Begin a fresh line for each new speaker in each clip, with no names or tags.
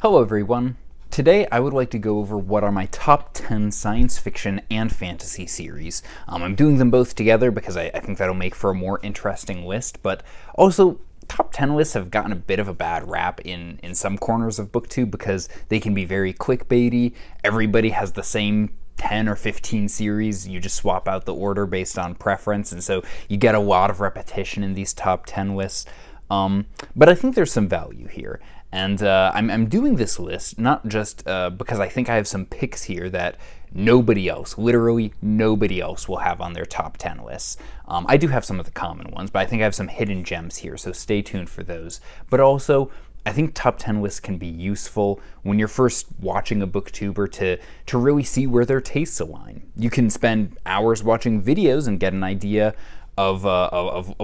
Hello everyone. Today I would like to go over what are my top 10 science fiction and fantasy series. I'm doing them both together because I think that'll make for a more interesting list, but also top 10 lists have gotten a bit of a bad rap in some corners of booktube because they can be very clickbaity. Everybody has the same 10 or 15 series, you just swap out the order based on preference, and so you get a lot of repetition in these top 10 lists. But I think there's some value here. And I'm doing this list not just because I think I have some picks here that nobody else, literally nobody else, will have on their top 10 lists. I do have some of the common ones, but I think I have some hidden gems here, so stay tuned for those. But also, I think top 10 lists can be useful when you're first watching a booktuber to really see where their tastes align. You can spend hours watching videos and get an idea of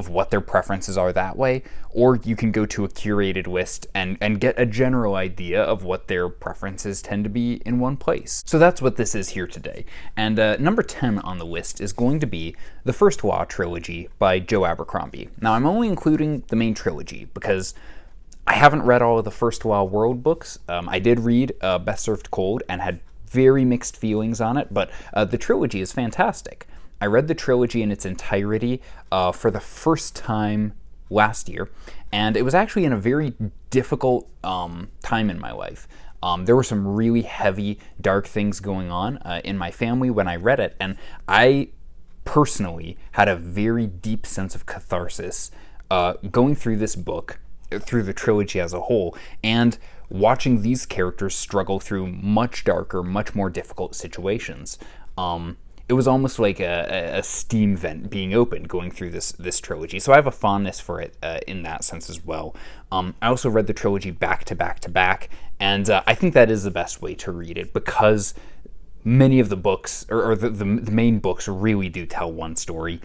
what their preferences are that way, or you can go to a curated list and get a general idea of what their preferences tend to be in one place. So that's what this is here today. And number 10 on the list is going to be the first Law Trilogy by Joe Abercrombie. Now I'm only including the main trilogy because I haven't read all of the first Law World books. I did read Best Served Cold and had very mixed feelings on it, but the trilogy is fantastic. I read the trilogy in its entirety for the first time last year, and it was actually in a very difficult time in my life. There were some really heavy, dark things going on in my family when I read it, and I personally had a very deep sense of catharsis going through this book, through the trilogy as a whole, and watching these characters struggle through much darker, much more difficult situations. It was almost like a steam vent being opened going through this trilogy. So I have a fondness for it in that sense as well. I also read the trilogy back to back to back, and I think that is the best way to read it because many of the books, or the main books, really do tell one story.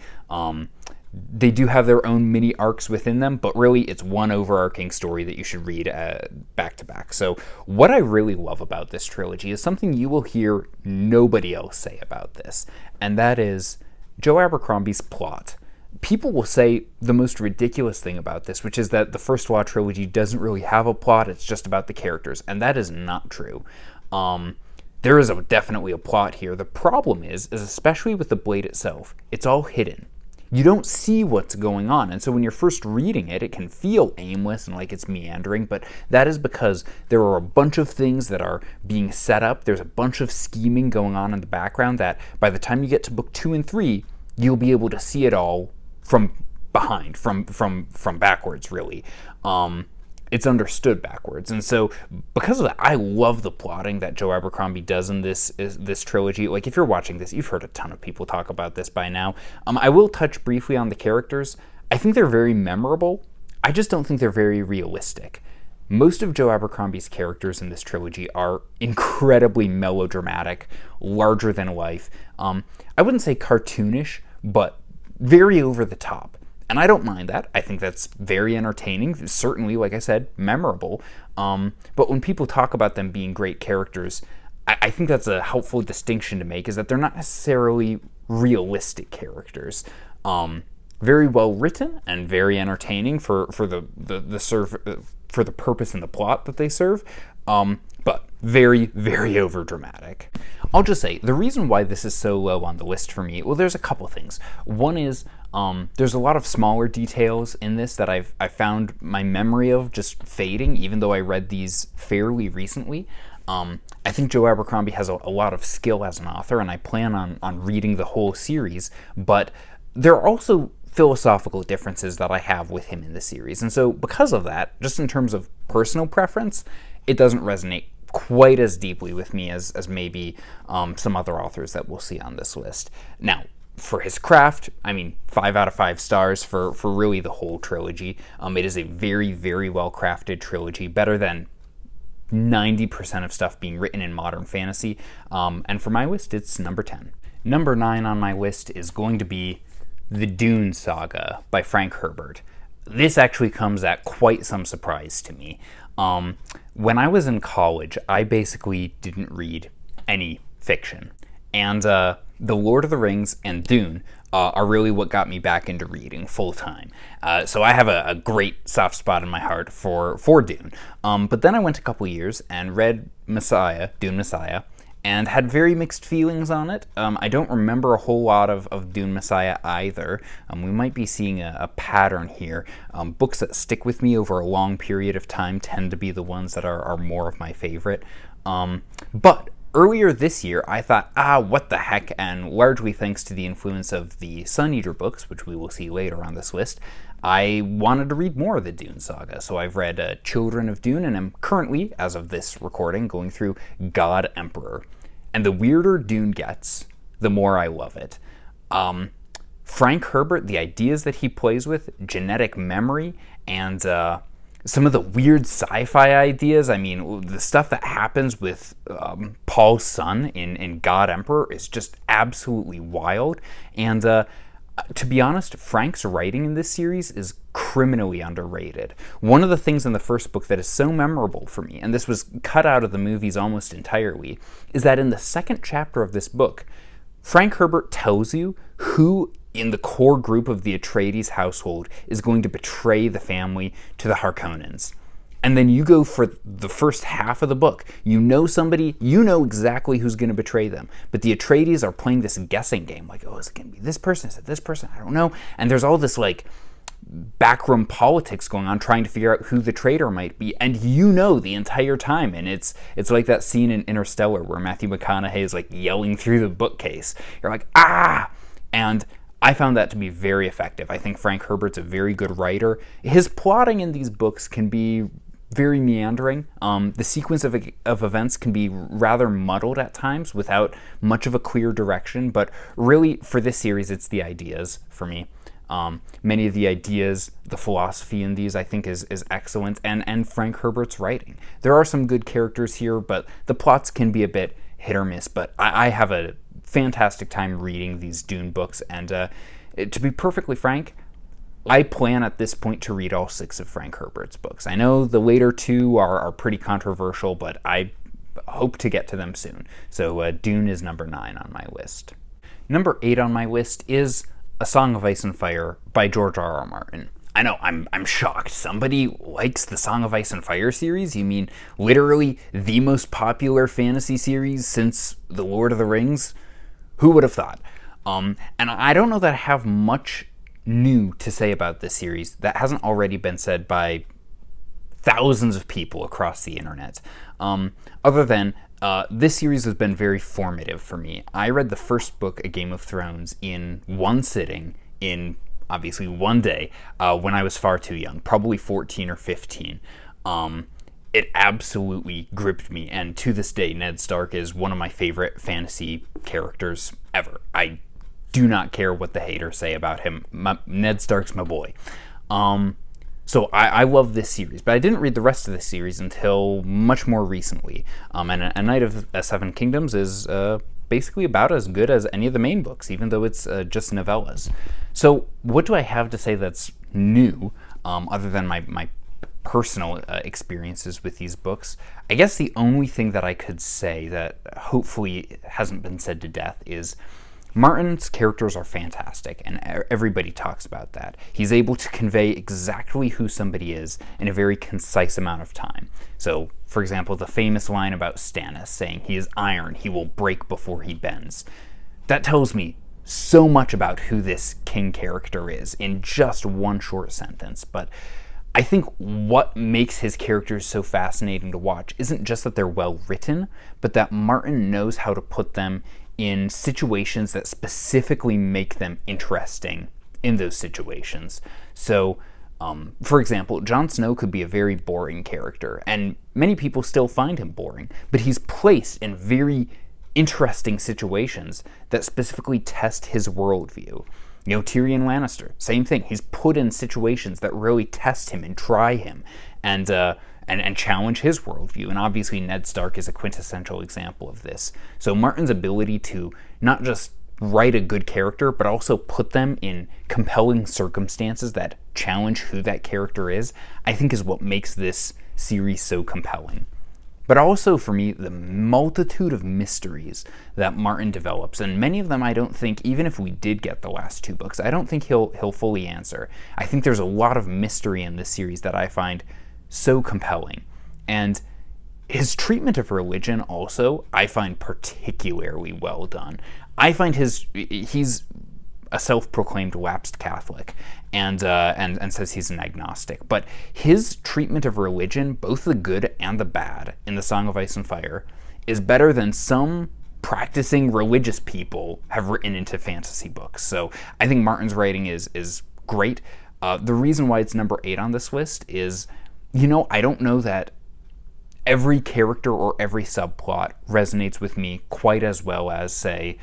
They do have their own mini arcs within them, but really it's one overarching story that you should read back to back. So what I really love about this trilogy is something you will hear nobody else say about this, and that is Joe Abercrombie's plot. People will say the most ridiculous thing about this, which is that the first Law Trilogy doesn't really have a plot, it's just about the characters, and that is not true. There is definitely a plot here. The problem is especially with the Blade itself, it's all hidden. You don't see what's going on, and so when you're first reading it, it can feel aimless and like it's meandering, but that is because there are a bunch of things that are being set up. There's a bunch of scheming going on in the background that by the time you get to book 2 and 3, you'll be able to see it all from behind, from backwards, really. It's understood backwards, and so because of that, I love the plotting that Joe Abercrombie does in this trilogy. Like, if you're watching this, you've heard a ton of people talk about this by now. I will touch briefly on the characters. I think they're very memorable. I just don't think they're very realistic. Most of Joe Abercrombie's characters in this trilogy are incredibly melodramatic, larger than life. I wouldn't say cartoonish, but very over the top. And I don't mind that. I think that's very entertaining, certainly, like I said, memorable. But when people talk about them being great characters, I think that's a helpful distinction to make, is that they're not necessarily realistic characters. Very well written and very entertaining for the purpose and the plot that they serve, but very, very overdramatic. I'll just say, the reason why this is so low on the list for me, well, there's a couple things. One is there's a lot of smaller details in this that I've found my memory of just fading, even though I read these fairly recently. I think Joe Abercrombie has a lot of skill as an author, and I plan on reading the whole series, but there are also philosophical differences that I have with him in the series. And so because of that, just in terms of personal preference, it doesn't resonate quite as deeply with me as maybe some other authors that we'll see on this list. Now, for his craft, 5 out of 5 stars for really the whole trilogy. It is a very, very well-crafted trilogy, better than 90% of stuff being written in modern fantasy. And for my list, it's number 10. Number 9 on my list is going to be the Dune Saga by Frank Herbert. This actually comes at quite some surprise to me. When I was in college, I basically didn't read any fiction. And The Lord of the Rings and Dune are really what got me back into reading full time. So I have a great soft spot in my heart for Dune. But then I went a couple years and read Dune Messiah, and had very mixed feelings on it. I don't remember a whole lot of Dune Messiah either. We might be seeing a pattern here. Books that stick with me over a long period of time tend to be the ones that are more of my favorite. But earlier this year, I thought, what the heck, and largely thanks to the influence of the Sun Eater books, which we will see later on this list, I wanted to read more of the Dune Saga. So I've read Children of Dune, and am currently, as of this recording, going through God Emperor. And the weirder Dune gets, the more I love it. Frank Herbert, the ideas that he plays with, genetic memory, and some of the weird sci-fi ideas. I mean, the stuff that happens with Paul's son in God Emperor is just absolutely wild. And to be honest, Frank's writing in this series is criminally underrated. One of the things in the first book that is so memorable for me, and this was cut out of the movies almost entirely, is that in the second chapter of this book, Frank Herbert tells you who in the core group of the Atreides household is going to betray the family to the Harkonnens. And then you go for the first half of the book. You know somebody, you know exactly who's going to betray them. But the Atreides are playing this guessing game. Like, is it going to be this person? Is it this person? I don't know. And there's all this, backroom politics going on, trying to figure out who the traitor might be. And you know the entire time. And it's like that scene in Interstellar where Matthew McConaughey is, yelling through the bookcase. You're like, ah! And I found that to be very effective. I think Frank Herbert's a very good writer. His plotting in these books can be very meandering. The sequence of events can be rather muddled at times without much of a clear direction, but really for this series it's the ideas for me. Many of the ideas, the philosophy in these I think is excellent, and Frank Herbert's writing. There are some good characters here, but the plots can be a bit hit or miss, but I have a fantastic time reading these Dune books, and to be perfectly frank, I plan at this point to read all 6 of Frank Herbert's books. I know the later 2 are pretty controversial, but I hope to get to them soon. So Dune is number 9 on my list. Number 8 on my list is A Song of Ice and Fire by George R.R. Martin. I know, I'm shocked. Somebody likes the Song of Ice and Fire series? You mean literally the most popular fantasy series since The Lord of the Rings? Who would have thought? And I don't know that I have much new to say about this series that hasn't already been said by thousands of people across the internet. Other than this series has been very formative for me. I read the first book, A Game of Thrones, in one sitting, in obviously one day, when I was far too young, probably 14 or 15. It absolutely gripped me, and to this day, Ned Stark is one of my favorite fantasy characters ever. I do not care what the haters say about him. Ned Stark's my boy. So I love this series, but I didn't read the rest of the series until much more recently. And A Night of Seven Kingdoms is basically about as good as any of the main books, even though it's just novellas. So what do I have to say that's new, other than my personal experiences with these books? I guess the only thing that I could say that hopefully hasn't been said to death is Martin's characters are fantastic, and everybody talks about that. He's able to convey exactly who somebody is in a very concise amount of time. So, for example, the famous line about Stannis saying he is iron, he will break before he bends. That tells me so much about who this king character is in just one short sentence. But I think what makes his characters so fascinating to watch isn't just that they're well written, but that Martin knows how to put them in situations that specifically make them interesting in those situations. So, for example, Jon Snow could be a very boring character, and many people still find him boring, but he's placed in very interesting situations that specifically test his worldview. Tyrion Lannister, same thing. He's put in situations that really test him and try him, and challenge his worldview. And obviously Ned Stark is a quintessential example of this. So Martin's ability to not just write a good character, but also put them in compelling circumstances that challenge who that character is, I think is what makes this series so compelling. but also for me the multitude of mysteries that Martin develops, and many of them I don't think, even if we did get the last two books, I don't think he'll fully answer. I think there's a lot of mystery in this series that I find so compelling, and his treatment of religion also I find particularly well done. I find he's a self-proclaimed lapsed Catholic, and says he's an agnostic. But his treatment of religion, both the good and the bad, in The Song of Ice and Fire, is better than some practicing religious people have written into fantasy books. So I think Martin's writing is great. The reason why it's number 8 on this list is, I don't know that every character or every subplot resonates with me quite as well as, say,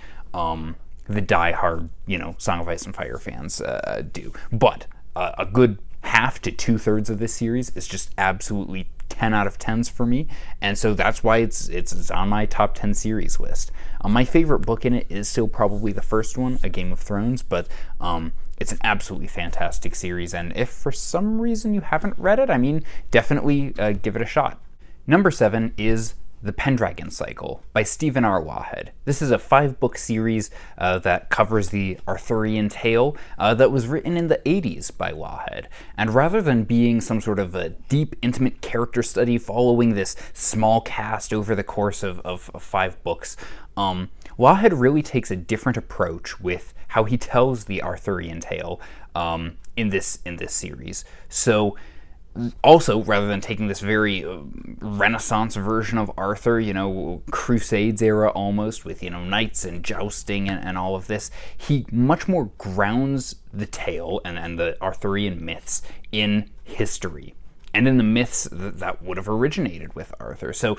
the diehard, Song of Ice and Fire fans do. But a good half to 2/3 of this series is just absolutely 10 out of 10s for me, and so that's why it's on my top 10 series list. My favorite book in it is still probably the first one, A Game of Thrones, but it's an absolutely fantastic series, and if for some reason you haven't read it, definitely give it a shot. Number 7 is The Pendragon Cycle by Stephen R. Wahed. This is a 5-book series that covers the Arthurian tale that was written in the 80s by Wahed. And rather than being some sort of a deep, intimate character study following this small cast over the course of 5 books, Wahed really takes a different approach with how he tells the Arthurian tale in this series. So also, rather than taking this very Renaissance version of Arthur, Crusades era almost, with, knights and jousting and all of this, he much more grounds the tale and the Arthurian myths in history and in the myths that would have originated with Arthur. So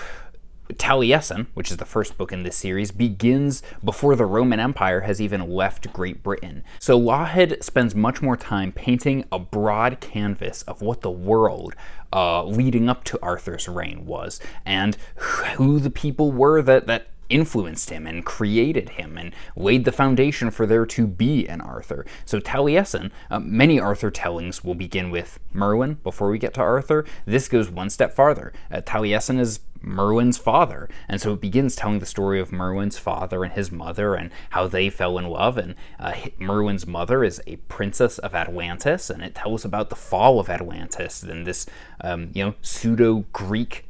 Taliesin, which is the first book in this series, begins before the Roman Empire has even left Great Britain. So Wahed spends much more time painting a broad canvas of what the world leading up to Arthur's reign was, and who the people were that influenced him and created him and laid the foundation for there to be an Arthur. So Taliesin, many Arthur tellings will begin with Merlin before we get to Arthur. This goes one step farther. Taliesin is Merlin's father, and so it begins telling the story of Merlin's father and his mother and how they fell in love, and Merlin's mother is a princess of Atlantis, and it tells about the fall of Atlantis and this pseudo-Greek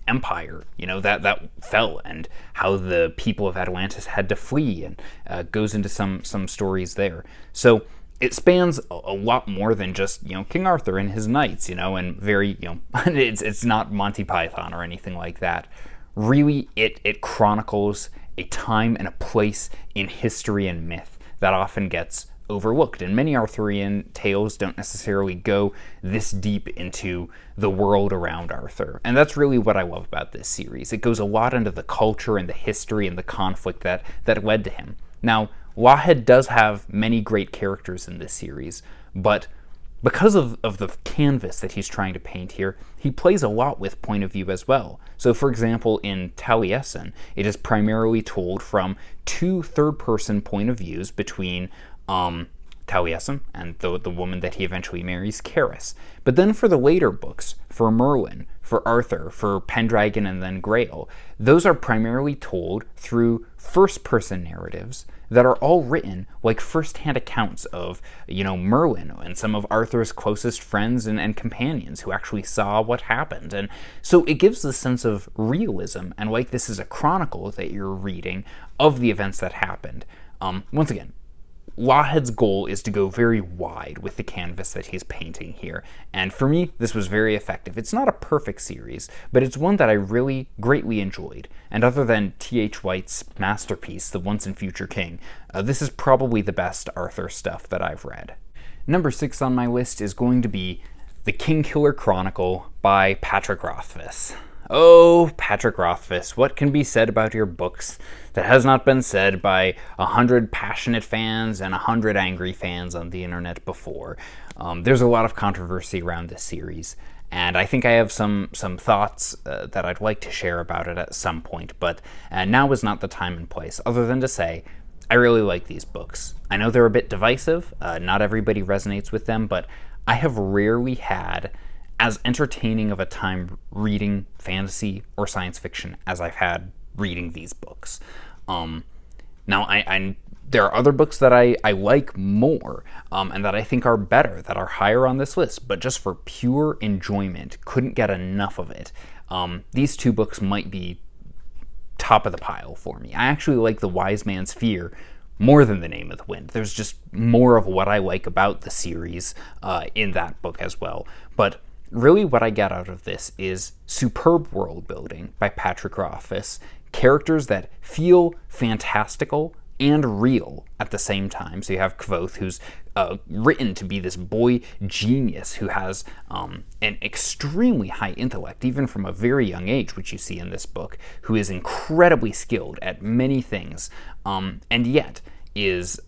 empire, that fell, and how the people of Atlantis had to flee, and goes into some stories there. So it spans a lot more than just, King Arthur and his knights, and very, it's not Monty Python or anything like that. Really, it chronicles a time and a place in history and myth that often gets overlooked, and many Arthurian tales don't necessarily go this deep into the world around Arthur, and that's really what I love about this series. It goes a lot into the culture and the history and the conflict that led to him. Now, Wahed does have many great characters in this series, but because of the canvas that he's trying to paint here, he plays a lot with point of view as well. So, for example, in Taliesin, it is primarily told from 2 third-person point of views between Taliesin and the woman that he eventually marries, Caris. But then for the later books, for Merlin, for Arthur, for Pendragon, and then Grail, those are primarily told through first-person narratives that are all written like first-hand accounts of, Merlin and some of Arthur's closest friends and companions who actually saw what happened. And so it gives the sense of realism, and like this is a chronicle that you're reading of the events that happened. Once again, Wahed's goal is to go very wide with the canvas that he's painting here, and for me, this was very effective. It's not a perfect series, but it's one that I really greatly enjoyed, and other than T.H. White's masterpiece, The Once and Future King, this is probably the best Arthur stuff that I've read. Number 6 on my list is going to be The Kingkiller Chronicle by Patrick Rothfuss. Oh, Patrick Rothfuss, what can be said about your books that has not been said by 100 passionate fans and 100 angry fans on the internet before? There's a lot of controversy around this series, and I think I have some thoughts that I'd like to share about it at some point, but now is not the time and place, other than to say, I really like these books. I know they're a bit divisive, not everybody resonates with them, but I have rarely had as entertaining of a time reading fantasy or science fiction as I've had reading these books. Now, there are other books that I like more and that I think are better, that are higher on this list, but just for pure enjoyment, couldn't get enough of it. These two books might be top of the pile for me. I actually like The Wise Man's Fear more than The Name of the Wind. There's just more of what I like about the series in that book as well. But really what I get out of this is superb world building by Patrick Rothfuss, characters that feel fantastical and real at the same time. So you have Kvothe, who's written to be this boy genius who has an extremely high intellect, even from a very young age, which you see in this book, who is incredibly skilled at many things, and yet is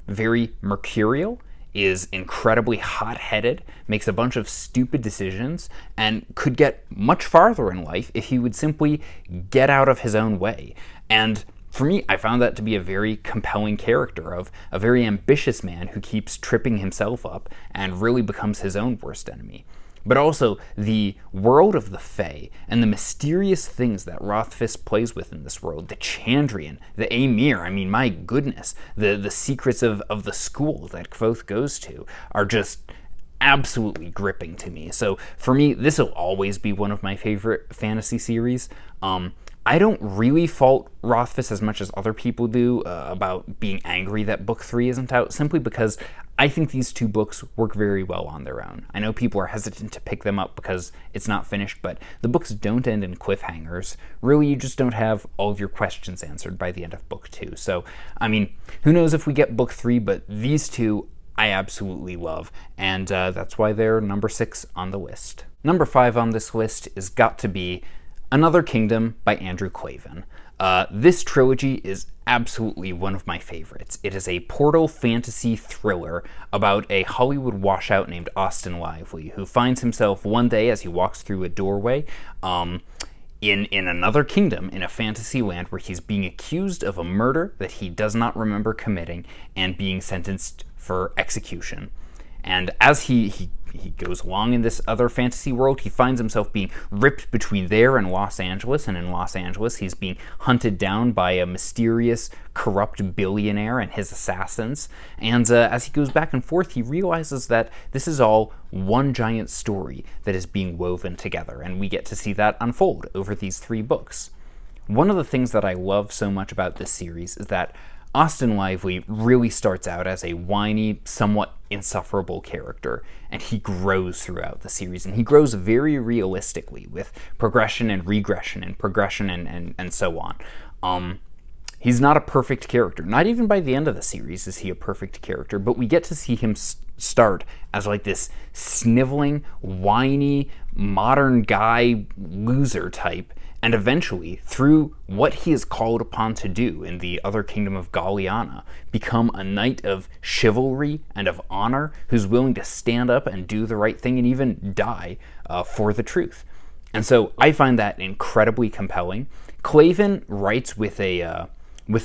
very mercurial, is incredibly hot-headed, makes a bunch of stupid decisions, and could get much farther in life if he would simply get out of his own way. And for me, I found that to be a very compelling character of a very ambitious man who keeps tripping himself up and really becomes his own worst enemy. But also the world of the Fae and the mysterious things that Rothfuss plays with in this world, the Chandrian, the Aemir, I mean, my goodness, the secrets of the school that Kvothe goes to are just absolutely gripping to me. So for me, this will always be one of my favorite fantasy series. I don't really fault Rothfuss as much as other people do about being angry that book 3 isn't out, simply because I think these two books work very well on their own. I know people are hesitant to pick them up because it's not finished, but the books don't end in cliffhangers. Really, you just don't have all of your questions answered by the end of book 2. So, I mean, who knows if we get book 3, but these two I absolutely love, and that's why they're number 6 on the list. Number 5 on this list is got to be Another Kingdom by Andrew Klavan. This trilogy is absolutely one of my favorites. It is a portal fantasy thriller about a Hollywood washout named Austin Lively, who finds himself one day as he walks through a doorway in another kingdom, in a fantasy land where he's being accused of a murder that he does not remember committing and being sentenced for execution. And as he goes along in this other fantasy world, he finds himself being ripped between there and Los Angeles, and in Los Angeles he's being hunted down by a mysterious, corrupt billionaire and his assassins. And as he goes back and forth, he realizes that this is all one giant story that is being woven together, and we get to see that unfold over these 3 books. One of the things that I love so much about this series is that Austin Lively really starts out as a whiny, somewhat insufferable character, and he grows throughout the series, and he grows very realistically with progression and regression and progression and so on. He's not a perfect character. Not even by the end of the series is he a perfect character, but we get to see him start as like this sniveling, whiny, modern guy loser type, and eventually, through what he is called upon to do in the other kingdom of Galliana, become a knight of chivalry and of honor who's willing to stand up and do the right thing and even die for the truth. And so I find that incredibly compelling. Klavan writes with a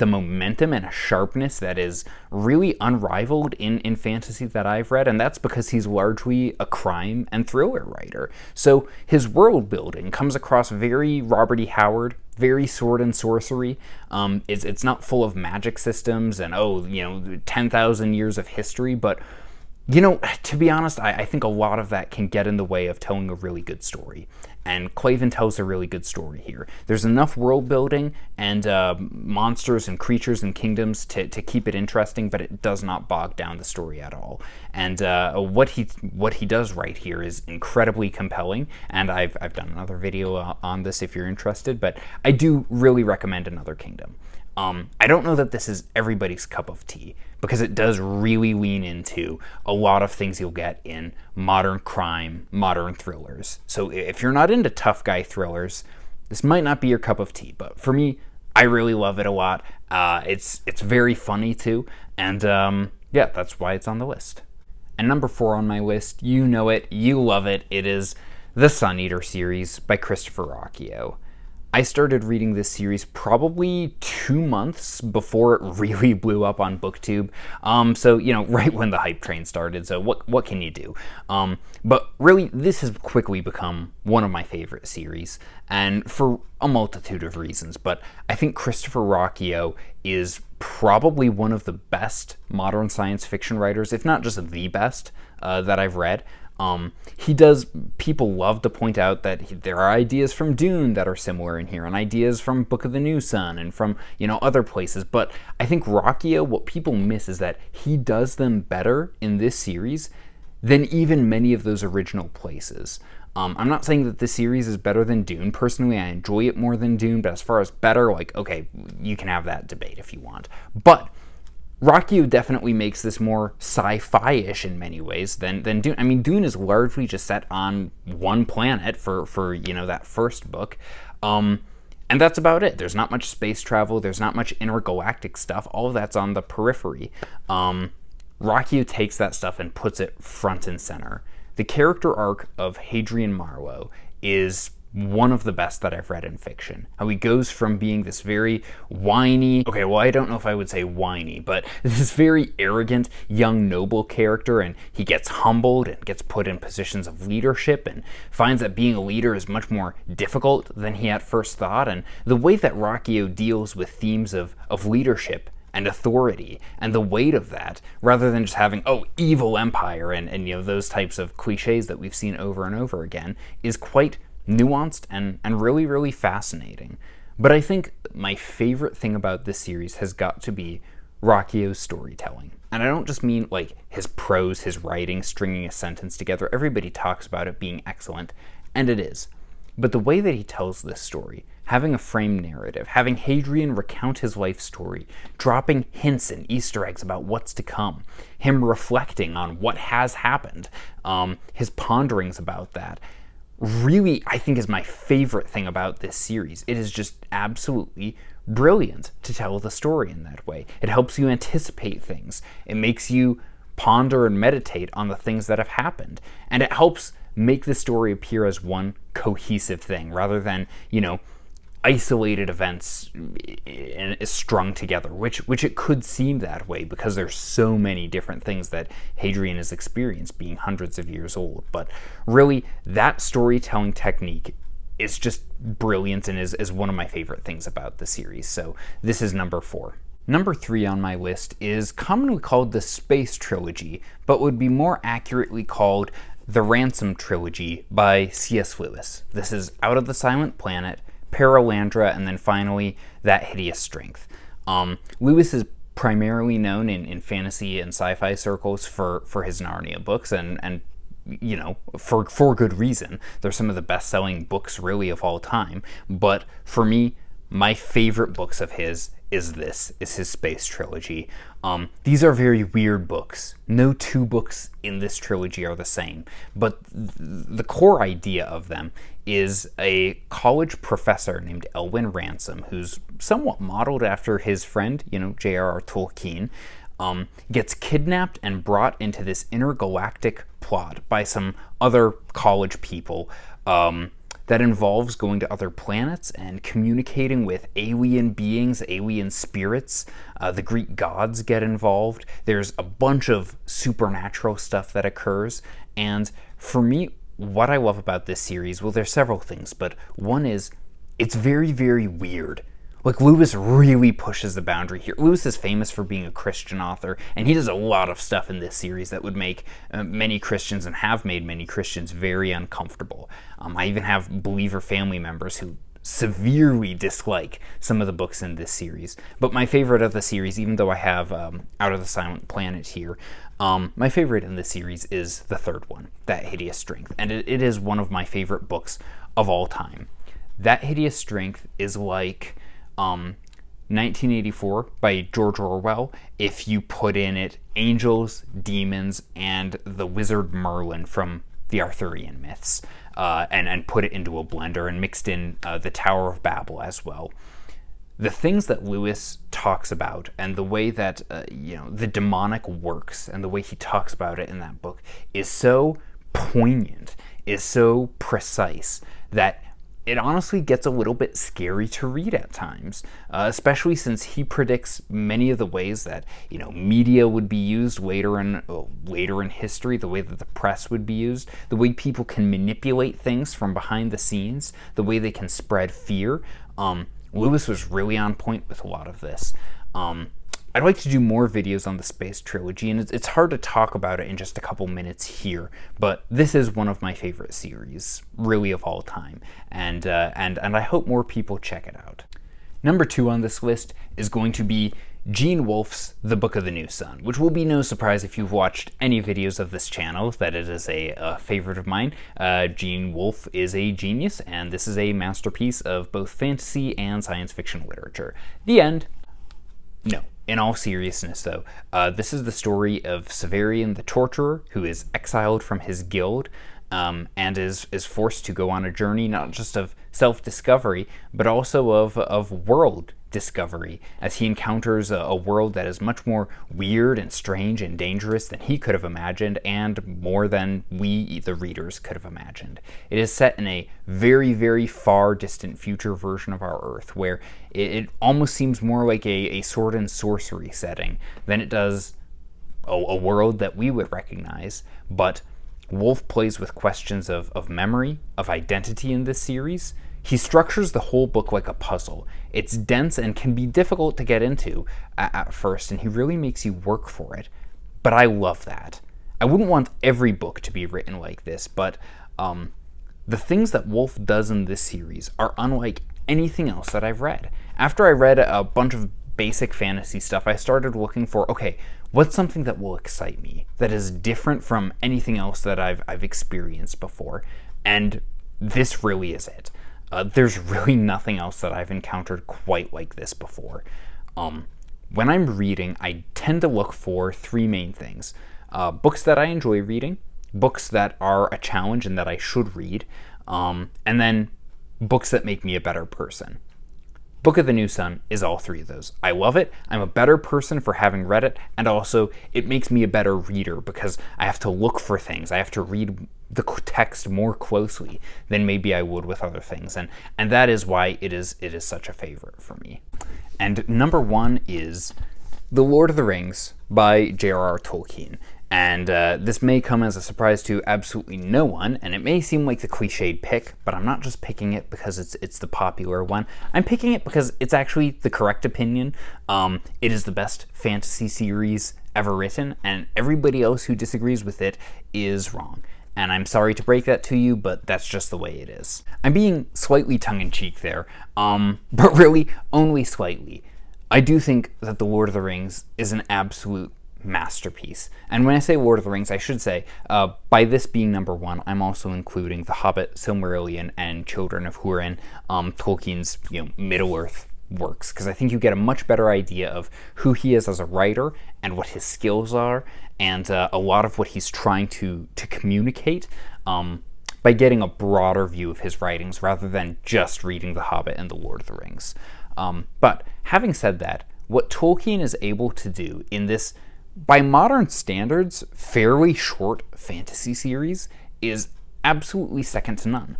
momentum and a sharpness that is really unrivaled in fantasy that I've read, and that's because he's largely a crime and thriller writer. So his world building comes across very Robert E. Howard, very sword and sorcery. It's not full of magic systems and 10,000 years of history, but to be honest, I think a lot of that can get in the way of telling a really good story. And Klavan tells a really good story here. There's enough world building and monsters and creatures and kingdoms to keep it interesting, but it does not bog down the story at all. And what he does right here is incredibly compelling, and I've done another video on this if you're interested, but I do really recommend Another Kingdom. I don't know that this is everybody's cup of tea, because it does really lean into a lot of things you'll get in modern crime, modern thrillers. So if you're not into tough guy thrillers, this might not be your cup of tea, but for me, I really love it a lot. It's very funny too, and that's why it's on the list. And number 4 on my list, you know it, you love it, it is the Sun Eater series by Christopher Ruocchio. I started reading this series probably 2 months before it really blew up on BookTube. So, right when the hype train started. So what can you do? But really, this has quickly become one of my favorite series, and for a multitude of reasons. But I think Christopher Ruocchio is probably one of the best modern science fiction writers, if not just the best, that I've read. People love to point out that there are ideas from Dune that are similar in here, and ideas from Book of the New Sun, and from, other places. But I think Ruocchio, what people miss is that he does them better in this series than even many of those original places. I'm not saying that this series is better than Dune. Personally, I enjoy it more than Dune, but as far as better, okay, you can have that debate if you want. But Ruocchio definitely makes this more sci-fi-ish in many ways than Dune. I mean, Dune is largely just set on one planet for that first book. And that's about it. There's not much space travel. There's not much intergalactic stuff. All of that's on the periphery. Ruocchio takes that stuff and puts it front and center. The character arc of Hadrian Marlowe is one of the best that I've read in fiction. How he goes from being this very whiny, I don't know if I would say whiny, but this very arrogant young noble character, and he gets humbled and gets put in positions of leadership and finds that being a leader is much more difficult than he at first thought. And the way that Ruocchio deals with themes of leadership and authority and the weight of that, rather than just having, evil empire and those types of cliches that we've seen over and over again, is quite nuanced and really, really fascinating. But I think my favorite thing about this series has got to be Ruocchio's storytelling. And I don't just mean his prose, his writing, stringing a sentence together. Everybody talks about it being excellent, and it is. But the way that he tells this story, having a framed narrative, having Hadrian recount his life story, dropping hints and Easter eggs about what's to come, him reflecting on what has happened, his ponderings about that, really, I think, is my favorite thing about this series. It is just absolutely brilliant to tell the story in that way. It helps you anticipate things. It makes you ponder and meditate on the things that have happened. And it helps make the story appear as one cohesive thing, rather than, isolated events strung together, which it could seem that way because there's so many different things that Hadrian has experienced being hundreds of years old. But really, that storytelling technique is just brilliant and is one of my favorite things about the series. So this is number 4. Number 3 on my list is commonly called the Space Trilogy, but would be more accurately called the Ransom Trilogy by C.S. Lewis. This is Out of the Silent Planet, Paralandra, and then finally That Hideous Strength. Lewis is primarily known in fantasy and sci-fi circles for his Narnia books, and for good reason. They're some of the best-selling books really of all time. But for me, my favorite books of his is his Space Trilogy. These are very weird books. No two books in this trilogy are the same, but the core idea of them is a college professor named Elwyn Ransom, who's somewhat modeled after his friend, J.R.R. Tolkien, gets kidnapped and brought into this intergalactic plot by some other college people that involves going to other planets and communicating with alien beings, alien spirits. The Greek gods get involved. There's a bunch of supernatural stuff that occurs. And for me, what I love about this series, well, there's several things, but one is it's very, very weird. Lewis really pushes the boundary here. Lewis is famous for being a Christian author, and he does a lot of stuff in this series that would make many Christians, and have made many Christians, very uncomfortable. I even have believer family members who severely dislike some of the books in this series. But my favorite of the series, even though I have Out of the Silent Planet here, my favorite in the series is the third one, That Hideous Strength. And it is one of my favorite books of all time. That Hideous Strength is like 1984 by George Orwell if you put in it angels, demons, and the wizard Merlin from the Arthurian myths, and put it into a blender and mixed in the Tower of Babel as well. The things that Lewis talks about and the way that the demonic works and the way he talks about it in that book is so poignant, is so precise, that it honestly gets a little bit scary to read at times, especially since he predicts many of the ways that media would be used later in history, the way that the press would be used, the way people can manipulate things from behind the scenes, the way they can spread fear. Lewis was really on point with a lot of this. I'd like to do more videos on the Space Trilogy, and it's hard to talk about it in just a couple minutes here, but this is one of my favorite series, really, of all time, and I hope more people check it out. Number 2 on this list is going to be Gene Wolfe's The Book of the New Sun, which will be no surprise if you've watched any videos of this channel that it is a favorite of mine. Gene Wolfe is a genius, and this is a masterpiece of both fantasy and science fiction literature. The end? No. In all seriousness, though, this is the story of Severian the Torturer, who is exiled from his guild and is forced to go on a journey not just of self-discovery, but also of world discovery, as he encounters a world that is much more weird and strange and dangerous than he could have imagined, and more than we, the readers, could have imagined. It is set in a very, very far distant future version of our Earth, where it almost seems more like a sword and sorcery setting than it does a world that we would recognize. But Wolfe plays with questions of memory, of identity in this series. He structures the whole book like a puzzle. It's dense and can be difficult to get into at first, and he really makes you work for it. But I love that. I wouldn't want every book to be written like this, but the things that Wolfe does in this series are unlike anything else that I've read. After I read a bunch of basic fantasy stuff, I started looking for, okay, what's something that will excite me, that is different from anything else that I've experienced before? And this really is it. There's really nothing else that I've encountered quite like this before. When I'm reading, I tend to look for 3 main things. Books that I enjoy reading, books that are a challenge and that I should read, and then books that make me a better person. Book of the New Sun is all 3 of those. I love it. I'm a better person for having read it, and also it makes me a better reader because I have to look for things. I have to read the text more closely than maybe I would with other things, and that is why it is such a favorite for me. And number 1 is The Lord of the Rings by J.R.R. Tolkien. And this may come as a surprise to absolutely no one, and it may seem like the cliched pick, but I'm not just picking it because it's the popular one. I'm picking it because it's actually the correct opinion. It is the best fantasy series ever written, and everybody else who disagrees with it is wrong. And I'm sorry to break that to you, but that's just the way it is. I'm being slightly tongue-in-cheek there, but really only slightly. I do think that The Lord of the Rings is an absolute masterpiece. And when I say Lord of the Rings, I should say, by this being number 1, I'm also including The Hobbit, Silmarillion, and Children of Húrin, Tolkien's Middle-earth works, because I think you get a much better idea of who he is as a writer and what his skills are, and a lot of what he's trying to communicate by getting a broader view of his writings rather than just reading The Hobbit and The Lord of the Rings. But having said that, what Tolkien is able to do in this, by modern standards, fairly short fantasy series is absolutely second to none.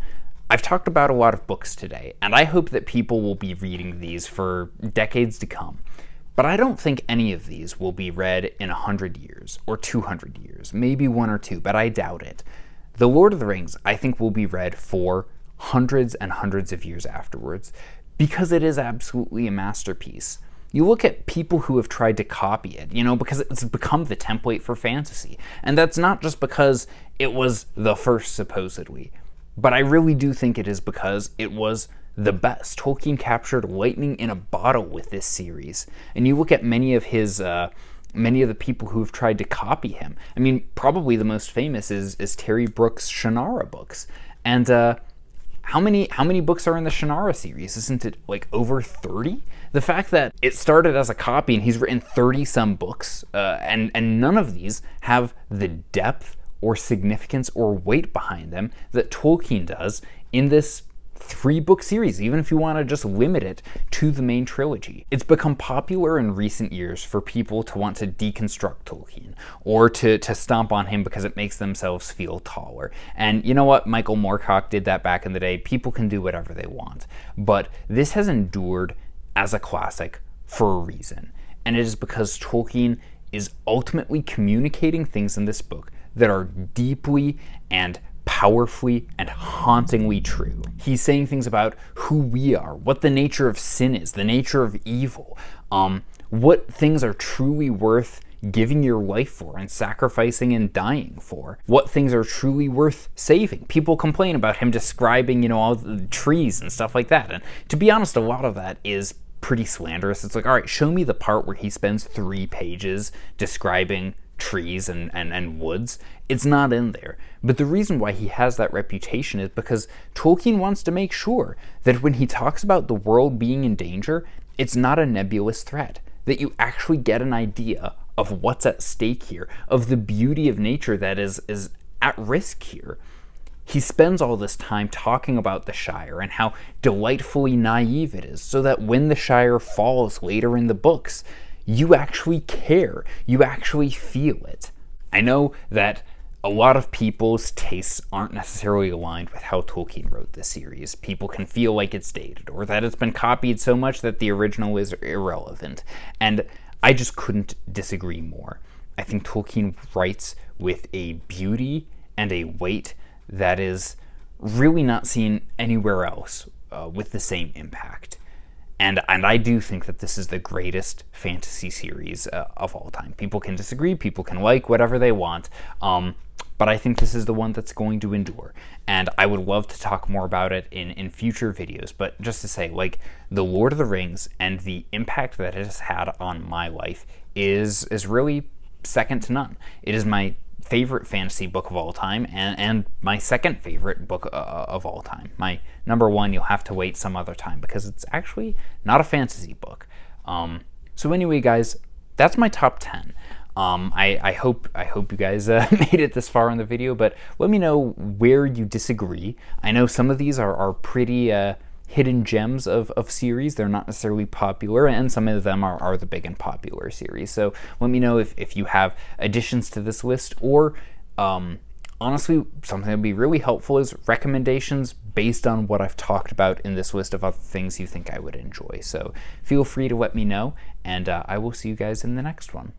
I've talked about a lot of books today, and I hope that people will be reading these for decades to come. But I don't think any of these will be read in 100 years, or 200 years, maybe 1 or 2, but I doubt it. The Lord of the Rings, I think, will be read for hundreds and hundreds of years afterwards, because it is absolutely a masterpiece. You look at people who have tried to copy it, because it's become the template for fantasy. And that's not just because it was the first, supposedly. But I really do think it is because it was the best. Tolkien captured lightning in a bottle with this series. And you look at many of the people who have tried to copy him. I mean, probably the most famous is Terry Brooks' Shannara books. And how many books are in the Shannara series? Isn't it like over 30? The fact that it started as a copy and he's written 30-some books, and none of these have the depth or significance or weight behind them that Tolkien does in this 3-book series, even if you want to just limit it to the main trilogy. It's become popular in recent years for people to want to deconstruct Tolkien, or to stomp on him because it makes themselves feel taller. And you know what? Michael Moorcock did that back in the day. People can do whatever they want. But this has endured as a classic for a reason. And it is because Tolkien is ultimately communicating things in this book that are deeply and powerfully and hauntingly true. He's saying things about who we are, what the nature of sin is, the nature of evil, what things are truly worth giving your life for and sacrificing and dying for, what things are truly worth saving. People complain about him describing, all the trees and stuff like that. And to be honest, a lot of that is pretty slanderous. It's like, all right, show me the part where he spends 3 pages describing trees and woods. It's not in there. But the reason why he has that reputation is because Tolkien wants to make sure that when he talks about the world being in danger, it's not a nebulous threat, that you actually get an idea of what's at stake here, of the beauty of nature that is at risk here. He spends all this time talking about the Shire and how delightfully naive it is, so that when the Shire falls later in the books, you actually care, you actually feel it. I know that a lot of people's tastes aren't necessarily aligned with how Tolkien wrote this series. People can feel like it's dated, or that it's been copied so much that the original is irrelevant. And I just couldn't disagree more. I think Tolkien writes with a beauty and a weight that is really not seen anywhere else with the same impact. And I do think that this is the greatest fantasy series of all time. People can disagree, people can like whatever they want, but I think this is the one that's going to endure. And I would love to talk more about it in future videos, but just to say, like, The Lord of the Rings and the impact that it has had on my life is really second to none. It is my favorite fantasy book of all time, and my second favorite book of all time. My number one, you'll have to wait some other time, because it's actually not a fantasy book. So anyway, guys, that's my top 10. I hope you guys made it this far in the video, but let me know where you disagree. I know some of these are pretty hidden gems of series. They're not necessarily popular, and some of them are the big and popular series. So let me know if you have additions to this list, or honestly, something that would be really helpful is recommendations based on what I've talked about in this list of other things you think I would enjoy. So feel free to let me know, and I will see you guys in the next one.